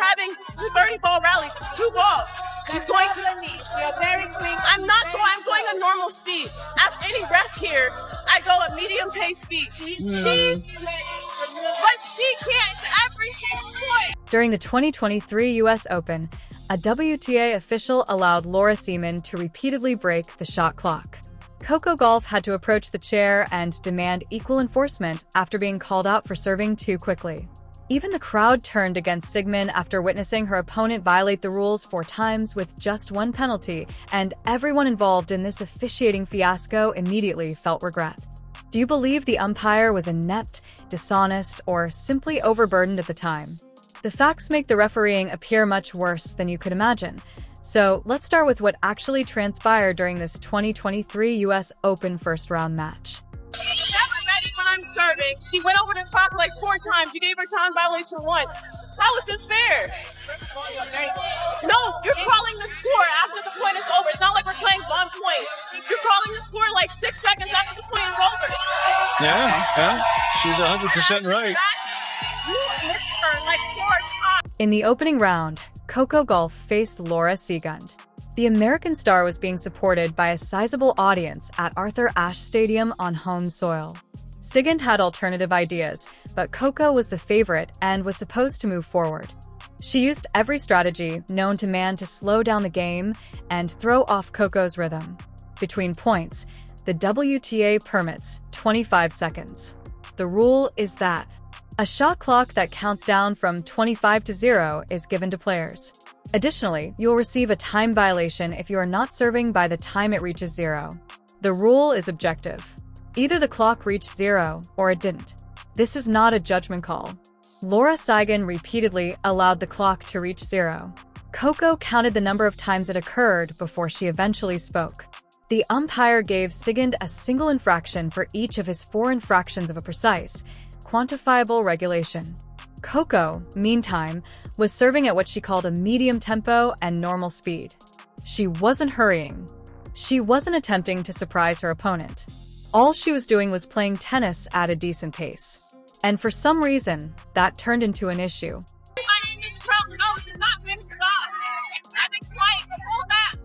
having 30-ball rallies. It's 2 balls. She's going to the knee. You're very quick. I'm going a normal speed. Ask any ref here, I go at medium pace speed. But she can't every single point. During the 2023 U.S. Open, a WTA official allowed Laura Siemann to repeatedly break the shot clock. Coco Gauff had to approach the chair and demand equal enforcement after being called out for serving too quickly. Even the crowd turned against Siemann after witnessing her opponent violate the rules 4 times with just 1 penalty, and everyone involved in this officiating fiasco immediately felt regret. Do you believe the umpire was inept, dishonest, or simply overburdened at the time? The facts make the refereeing appear much worse than you could imagine. So let's start with what actually transpired during this 2023 U.S. Open first-round match. She's never ready when I'm serving. She went over the clock like 4 times. You gave her time violation once. How is this fair? No, you're calling the score after the point is over. It's not like we're playing 1 point. You're calling the score like 6 seconds after the point is over. Yeah, she's 100% right. You missed her like 4 times. In the opening round, Coco Gauff faced Laura Siemann. The American star was being supported by a sizable audience at Arthur Ashe Stadium on home soil. Siemann had alternative ideas, but Coco was the favorite and was supposed to move forward. She used every strategy known to man to slow down the game and throw off Coco's rhythm. Between points, the WTA permits 25 seconds. The rule is that a shot clock that counts down from 25 to 0 is given to players. Additionally, you'll receive a time violation if you are not serving by the time it reaches 0. The rule is objective. Either the clock reached 0 or it didn't. This is not a judgment call. Laura Siemann repeatedly allowed the clock to reach 0. Coco counted the number of times it occurred before she eventually spoke. The umpire gave Siemann a single infraction for each of his 4 infractions of a precise, quantifiable regulation. Coco, meantime, was serving at what she called a medium tempo and normal speed. She wasn't hurrying. She wasn't attempting to surprise her opponent. All she was doing was playing tennis at a decent pace. And for some reason, that turned into an issue. Everybody in this crowd knows it's not been stopped. I've been quiet the whole match.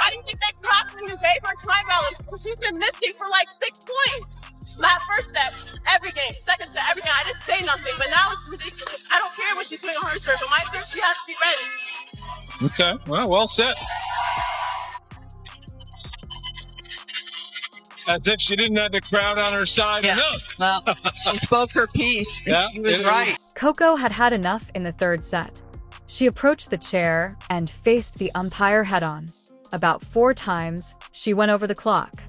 I didn't think they clocked when you gave her time balance. She's been missing for like 6 points. That first set, every game, second set, every game. I didn't say nothing, but now it's ridiculous. I don't care what she's doing on her serve, but my serve, she has to be ready. Okay, well said. As if she didn't have the crowd on her side enough. Well, she spoke her piece. Yeah, she was right. Coco had had enough in the 3rd set. She approached the chair and faced the umpire head-on. About 4 times, she went over the clock.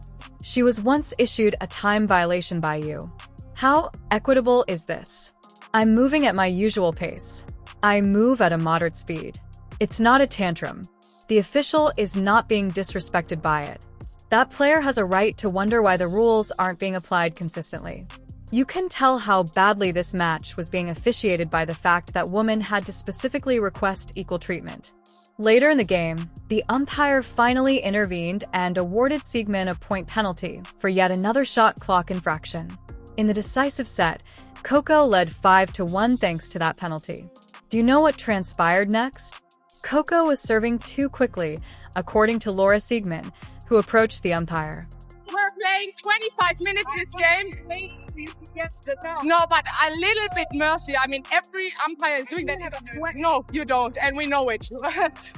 She was once issued a time violation by you. How equitable is this? I'm moving at my usual pace. I move at a moderate speed. It's not a tantrum. The official is not being disrespected by it. That player has a right to wonder why the rules aren't being applied consistently. You can tell how badly this match was being officiated by the fact that women had to specifically request equal treatment. Later in the game, the umpire finally intervened and awarded Siemann a point penalty for yet another shot clock infraction. In the decisive set, Coco led 5-1 thanks to that penalty. Do you know what transpired next? Coco was serving too quickly, according to Laura Siemann, who approached the umpire. We're playing 25 minutes this game. No, but a little bit mercy. I mean, every umpire is doing that. No, you don't, and we know it.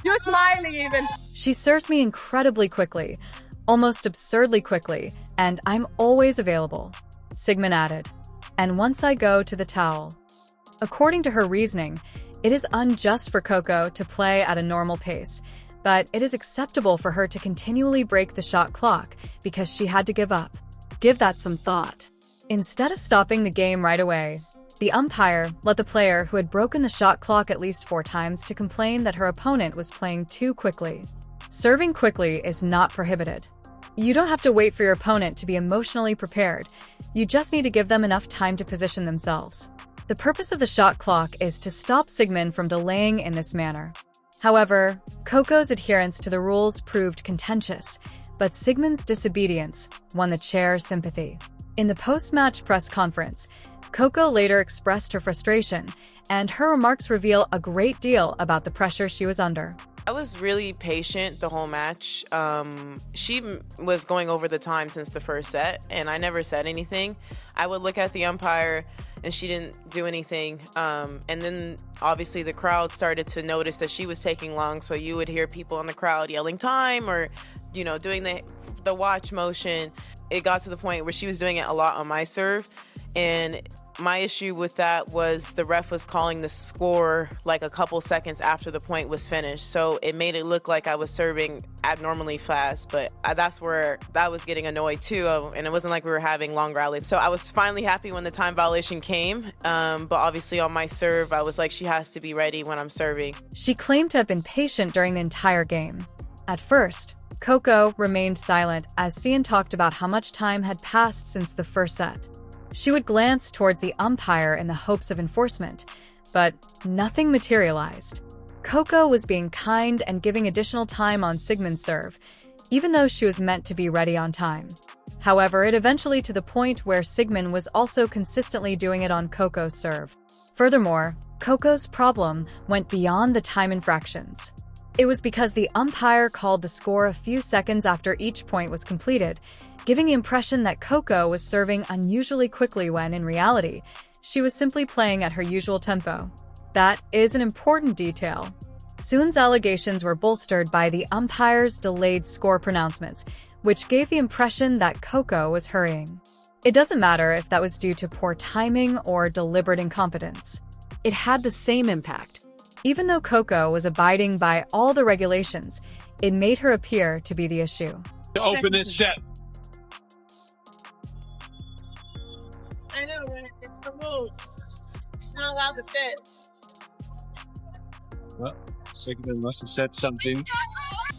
You're smiling even. She serves me incredibly quickly, almost absurdly quickly, and I'm always available, Siemann added. And once I go to the towel. According to her reasoning, it is unjust for Coco to play at a normal pace, but it is acceptable for her to continually break the shot clock because she had to give up. Give that some thought. Instead of stopping the game right away, the umpire let the player who had broken the shot clock at least 4 times to complain that her opponent was playing too quickly. Serving quickly is not prohibited. You don't have to wait for your opponent to be emotionally prepared. You just need to give them enough time to position themselves. The purpose of the shot clock is to stop Siemann from delaying in this manner. However, Coco's adherence to the rules proved contentious, but Siemann's disobedience won the chair's sympathy. In the post-match press conference, Coco later expressed her frustration, and her remarks reveal a great deal about the pressure she was under. I was really patient the whole match. She was going over the time since the first set, and I never said anything. I would look at the umpire, and she didn't do anything. And then obviously the crowd started to notice that she was taking long, so you would hear people in the crowd yelling time or, you know, doing the watch motion. It got to the point where she was doing it a lot on my serve, and my issue with that was the ref was calling the score like a couple seconds after the point was finished. So it made it look like I was serving abnormally fast, but that's where that was getting annoyed too. And it wasn't like we were having long rallies. So I was finally happy when the time violation came. But obviously on my serve, I was like, she has to be ready when I'm serving. She claimed to have been patient during the entire game. At first, Coco remained silent as Cian talked about how much time had passed since the first set. She would glance towards the umpire in the hopes of enforcement, but nothing materialized. Coco was being kind and giving additional time on Sigmund's serve, even though she was meant to be ready on time. However, it eventually to the point where Sigmund was also consistently doing it on Coco's serve. Furthermore, Coco's problem went beyond the time infractions. It was because the umpire called the score a few seconds after each point was completed, giving the impression that Coco was serving unusually quickly when, in reality, she was simply playing at her usual tempo. That is an important detail. Soon's allegations were bolstered by the umpire's delayed score pronouncements, which gave the impression that Coco was hurrying. It doesn't matter if that was due to poor timing or deliberate incompetence. It had the same impact. Even though Coco was abiding by all the regulations, it made her appear to be the issue. To open this set. I know, right? It's the rules. It's not allowed to sit. Well, Sigmund must have said something.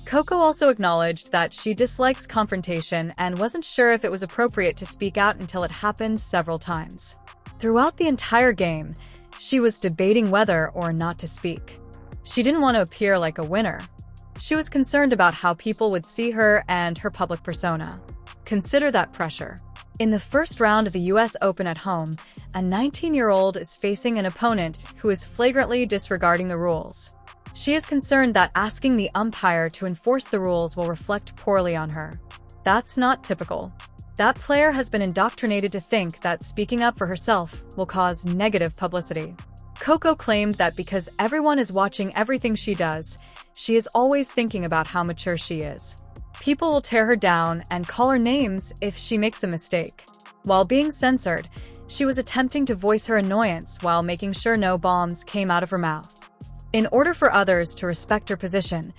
Coco also acknowledged that she dislikes confrontation and wasn't sure if it was appropriate to speak out until it happened several times. Throughout the entire game, she was debating whether or not to speak. She didn't want to appear like a winner. She was concerned about how people would see her and her public persona. Consider that pressure. In the first round of the US Open at home, a 19-year-old is facing an opponent who is flagrantly disregarding the rules. She is concerned that asking the umpire to enforce the rules will reflect poorly on her. That's not typical. That player has been indoctrinated to think that speaking up for herself will cause negative publicity. Coco claimed that because everyone is watching everything she does, she is always thinking about how mature she is. People will tear her down and call her names if she makes a mistake. While being censored, she was attempting to voice her annoyance while making sure no bombs came out of her mouth. In order for others to respect her position,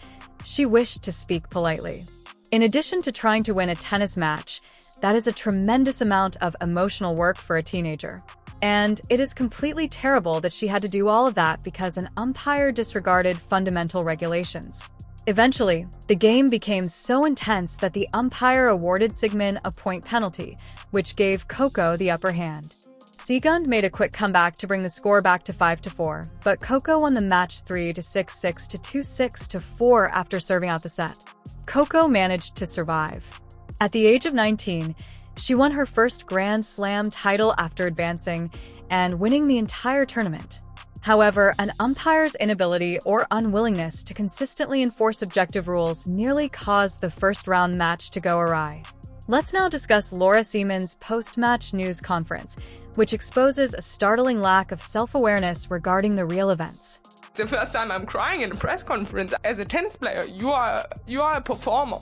she wished to speak politely. In addition to trying to win a tennis match, that is a tremendous amount of emotional work for a teenager. And it is completely terrible that she had to do all of that because an umpire disregarded fundamental regulations. Eventually, the game became so intense that the umpire awarded Sigmund a point penalty, which gave Coco the upper hand. Sigmund made a quick comeback to bring the score back to 5-4, but Coco won the match 3-6, 6-2, 6-4 after serving out the set. Coco managed to survive. At the age of 19, she won her first Grand Slam title after advancing and winning the entire tournament. However, an umpire's inability or unwillingness to consistently enforce objective rules nearly caused the first-round match to go awry. Let's now discuss Laura Siemens' post-match news conference, which exposes a startling lack of self-awareness regarding the real events. It's the first time I'm crying in a press conference. As a tennis player, you are a performer.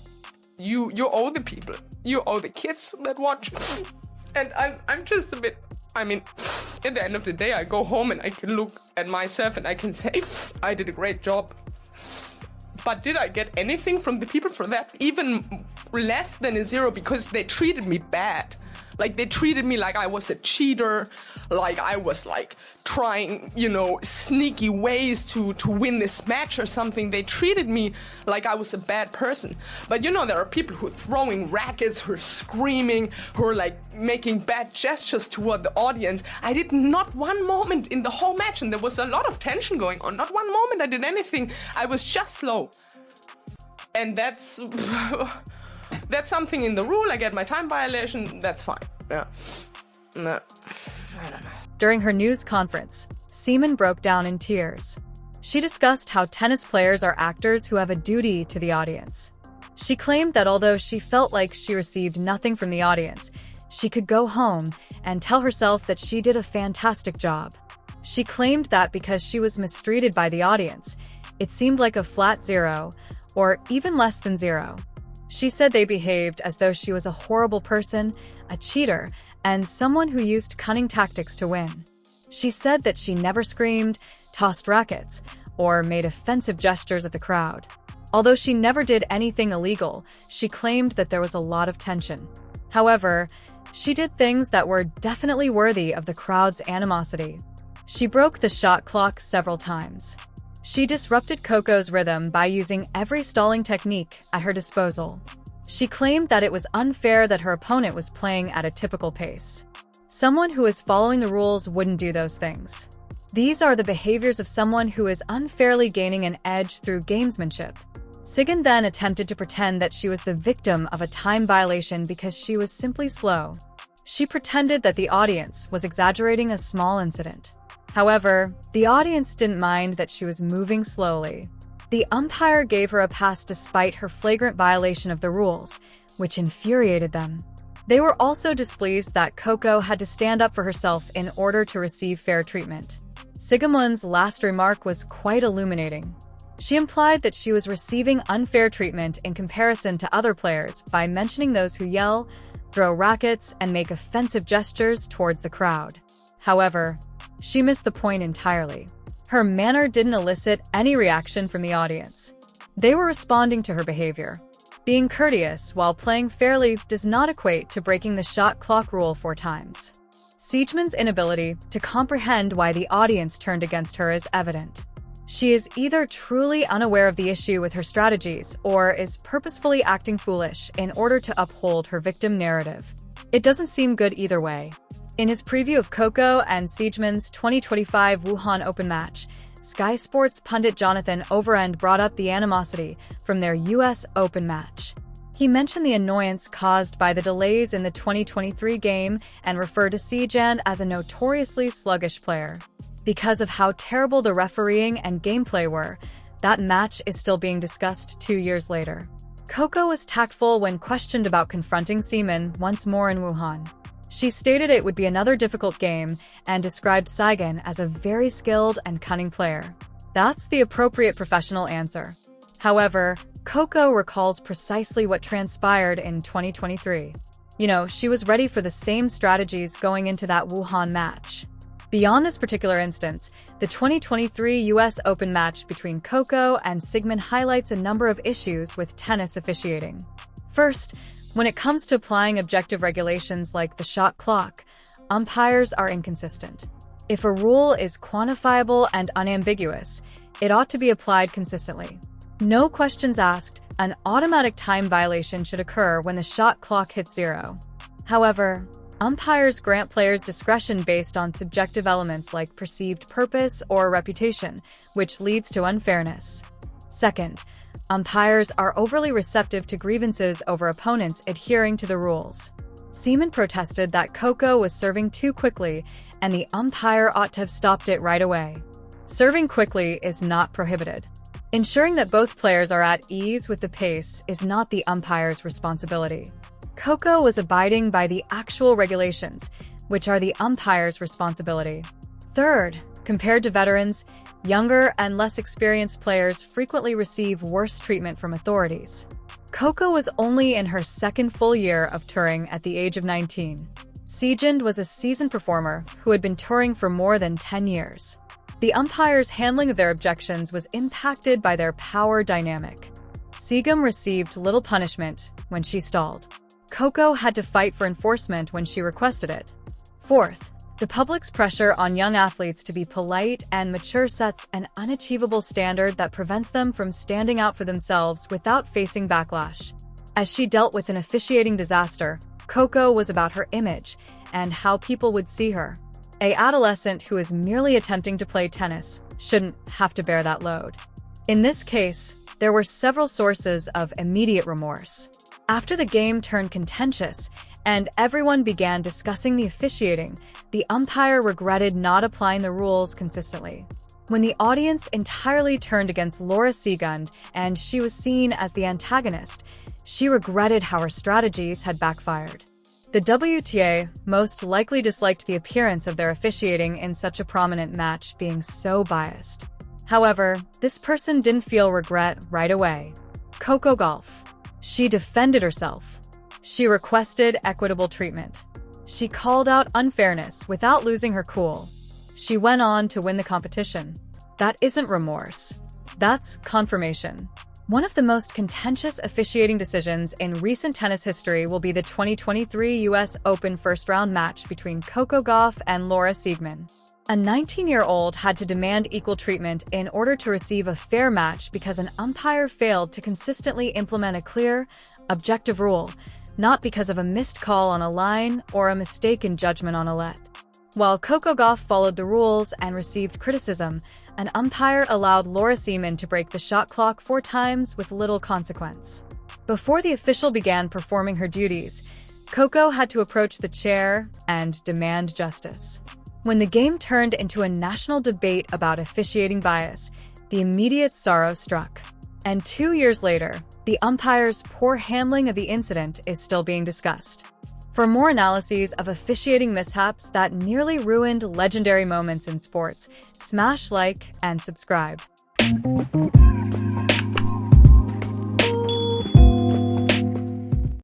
You owe the people. You owe the kids that watch. And I'm just a bit, I mean, at the end of the day, I go home and I can look at myself and I can say, I did a great job. But did I get anything from the people for that? Even less than a zero, because they treated me bad. Like, they treated me like I was a cheater, like I was like trying, sneaky ways to win this match or something. They treated me like I was a bad person. But there are people who are throwing rackets, who are screaming, who are like making bad gestures toward the audience. I did not one moment in the whole match, and there was a lot of tension going on. Not one moment I did anything. I was just slow. And that's something in the rule. I get my time violation. That's fine. Yeah. No, I don't know. During her news conference, Seaman broke down in tears. She discussed how tennis players are actors who have a duty to the audience. She claimed that although she felt like she received nothing from the audience, she could go home and tell herself that she did a fantastic job. She claimed that because she was mistreated by the audience, it seemed like a flat 0, or even less than 0. She said they behaved as though she was a horrible person, a cheater, and someone who used cunning tactics to win. She said that she never screamed, tossed rackets, or made offensive gestures at the crowd. Although she never did anything illegal, she claimed that there was a lot of tension. However, she did things that were definitely worthy of the crowd's animosity. She broke the shot clock several times. She disrupted Coco's rhythm by using every stalling technique at her disposal. She claimed that it was unfair that her opponent was playing at a typical pace. Someone who is following the rules wouldn't do those things. These are the behaviors of someone who is unfairly gaining an edge through gamesmanship. Sigyn then attempted to pretend that she was the victim of a time violation because she was simply slow. She pretended that the audience was exaggerating a small incident. However, the audience didn't mind that she was moving slowly. The umpire gave her a pass despite her flagrant violation of the rules, which infuriated them. They were also displeased that Coco had to stand up for herself in order to receive fair treatment. Sigmund's last remark was quite illuminating. She implied that she was receiving unfair treatment in comparison to other players by mentioning those who yell, throw rackets, and make offensive gestures towards the crowd. However, she missed the point entirely. Her manner didn't elicit any reaction from the audience. They were responding to her behavior. Being courteous while playing fairly does not equate to breaking the shot clock rule 4 times. Siegemund's inability to comprehend why the audience turned against her is evident. She is either truly unaware of the issue with her strategies or is purposefully acting foolish in order to uphold her victim narrative. It doesn't seem good either way. In his preview of Coco and Siegemund's 2025 Wuhan Open match, Sky Sports pundit Jonathan Overend brought up the animosity from their US Open match. He mentioned the annoyance caused by the delays in the 2023 game and referred to Siegemund as a notoriously sluggish player. Because of how terrible the refereeing and gameplay were, that match is still being discussed 2 years later. Coco was tactful when questioned about confronting Seaman once more in Wuhan. She stated it would be another difficult game and described Siegemund as a very skilled and cunning player. That's the appropriate professional answer. However, Coco recalls precisely what transpired in 2023. She was ready for the same strategies going into that Wuhan match. Beyond this particular instance, the 2023 US Open match between Coco and Siegemund highlights a number of issues with tennis officiating. First, when it comes to applying objective regulations like the shot clock, umpires are inconsistent. If a rule is quantifiable and unambiguous, it ought to be applied consistently. No questions asked, an automatic time violation should occur when the shot clock hits 0. However, umpires grant players discretion based on subjective elements like perceived purpose or reputation, which leads to unfairness. Second, umpires are overly receptive to grievances over opponents adhering to the rules. Seaman protested that Coco was serving too quickly, and the umpire ought to have stopped it right away. Serving quickly is not prohibited. Ensuring that both players are at ease with the pace is not the umpire's responsibility. Coco was abiding by the actual regulations, which are the umpire's responsibility. Third, compared to veterans, younger and less experienced players frequently receive worse treatment from authorities. Coco was only in her second full year of touring at the age of 19. Siegemund was a seasoned performer who had been touring for more than 10 years. The umpire's handling of their objections was impacted by their power dynamic. Siegemund received little punishment when she stalled. Coco had to fight for enforcement when she requested it. Fourth, the public's pressure on young athletes to be polite and mature sets an unachievable standard that prevents them from standing out for themselves without facing backlash. As she dealt with an officiating disaster, Coco was about her image and how people would see her. An adolescent who is merely attempting to play tennis shouldn't have to bear that load. In this case, there were several sources of immediate remorse. After the game turned contentious and everyone began discussing the officiating, the umpire regretted not applying the rules consistently. When the audience entirely turned against Laura Siegund and she was seen as the antagonist, she regretted how her strategies had backfired. The WTA most likely disliked the appearance of their officiating in such a prominent match being so biased. However, this person didn't feel regret right away. Coco Gauff. She defended herself. She requested equitable treatment. She called out unfairness without losing her cool. She went on to win the competition. That isn't remorse. That's confirmation. One of the most contentious officiating decisions in recent tennis history will be the 2023 US Open first-round match between Coco Gauff and Laura Siegund. A 19-year-old had to demand equal treatment in order to receive a fair match because an umpire failed to consistently implement a clear, objective rule, not because of a missed call on a line or a mistake in judgment on a let. While Coco Gauff followed the rules and received criticism, an umpire allowed Laura Siegund to break the shot clock 4 times with little consequence. Before the official began performing her duties, Coco had to approach the chair and demand justice. When the game turned into a national debate about officiating bias, the immediate sorrow struck. And 2 years later, the umpire's poor handling of the incident is still being discussed. For more analyses of officiating mishaps that nearly ruined legendary moments in sports, smash like and subscribe.